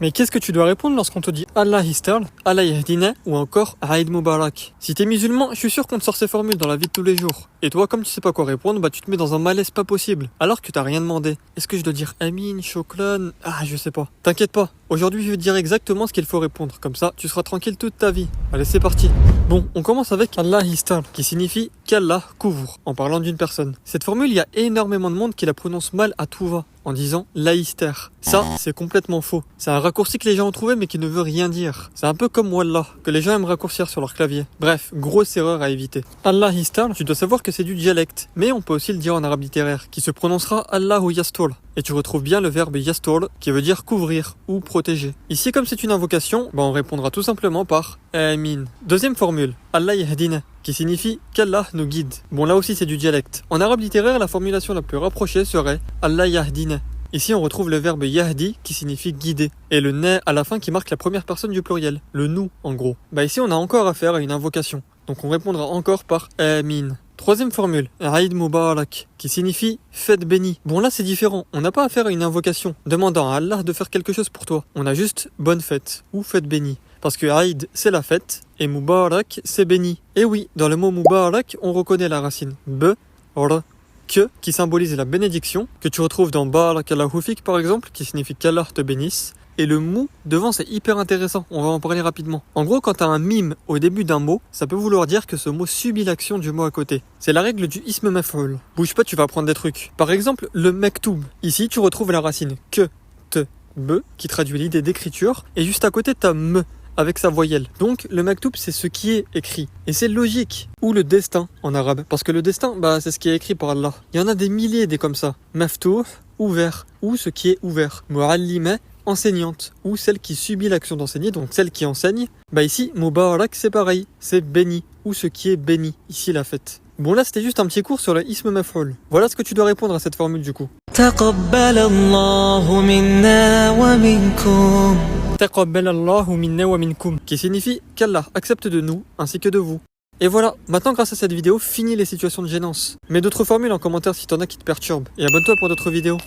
Mais qu'est-ce que tu dois répondre lorsqu'on te dit Allah Histar, Allah Yahdina ou encore Aïd Mubarak? Si t'es musulman, je suis sûr qu'on te sort ces formules dans la vie de tous les jours. Et toi, comme tu sais pas quoi répondre, bah tu te mets dans un malaise pas possible, alors que t'as rien demandé. Est-ce que je dois dire Amin, Shoklan? Ah, je sais pas. T'inquiète pas, aujourd'hui je vais te dire exactement ce qu'il faut répondre, comme ça tu seras tranquille toute ta vie. Allez, c'est parti. Bon, on commence avec Allah Histar, qui signifie qu'Allah couvre, en parlant d'une personne. Cette formule, il y a énormément de monde qui la prononce mal à tout va, en disant Laïster. Ça, c'est complètement faux. C'est un raccourci que les gens ont trouvé mais qui ne veut rien dire. C'est un peu comme Wallah, que les gens aiment raccourcir sur leur clavier. Bref, grosse erreur à éviter. Allah Histar, tu dois savoir que c'est du dialecte, mais on peut aussi le dire en arabe littéraire, qui se prononcera Allahu Yastur. Et tu retrouves bien le verbe Yastur, qui veut dire couvrir ou protéger. Ici, comme c'est une invocation, on répondra tout simplement par Amin. Deuxième formule, Allah Yahdina, qui signifie qu'Allah nous guide. Bon, là aussi c'est du dialecte. En arabe littéraire, la formulation la plus rapprochée serait Allah Yahdina. Ici, on retrouve le verbe yahdi qui signifie guider et le na à la fin qui marque la première personne du pluriel, le nous en gros. Ici, on a encore affaire à une invocation. Donc on répondra encore par Amin. Troisième formule, Aïd Mubarak, qui signifie fête bénie. Bon, là c'est différent, on n'a pas affaire à une invocation demandant à Allah de faire quelque chose pour toi. On a juste bonne fête ou fête bénie. Parce que Aïd c'est la fête et Mubarak c'est béni. Et oui, dans le mot Mubarak, on reconnaît la racine B, R, que qui symbolise la bénédiction, que tu retrouves dans Barakallahu fik par exemple, qui signifie qu'Allah te bénisse. Et le mou devant c'est hyper intéressant, on va en parler rapidement. En gros, quand tu as un mime au début d'un mot, ça peut vouloir dire que ce mot subit l'action du mot à côté. C'est la règle du ism maf'ul. Bouge pas, tu vas apprendre des trucs. Par exemple, le mektoub. Ici, tu retrouves la racine que, te, be, qui traduit l'idée d'écriture, et juste à côté, tu as me, avec sa voyelle. Donc le maktoub c'est ce qui est écrit. Et c'est logique. Ou le destin en arabe. Parce que le destin, c'est ce qui est écrit par Allah. Il y en a des milliers des comme ça. Maftouh, ouvert. Ou ce qui est ouvert. Mu'allima, enseignante. Ou celle qui subit l'action d'enseigner, donc celle qui enseigne. Ici, Mubarak c'est pareil. C'est béni. Ou ce qui est béni. Ici la fête. Bon là c'était juste un petit cours sur le ism maf'ul. Voilà ce que tu dois répondre à cette formule du coup. Taqabbalallahu minna wa minkum. Taqabbalallahu minna wa minkum, qui signifie qu'Allah accepte de nous ainsi que de vous. Et voilà, maintenant grâce à cette vidéo, fini les situations de gênance. Mets d'autres formules en commentaire si t'en as qui te perturbent. Et abonne-toi pour d'autres vidéos.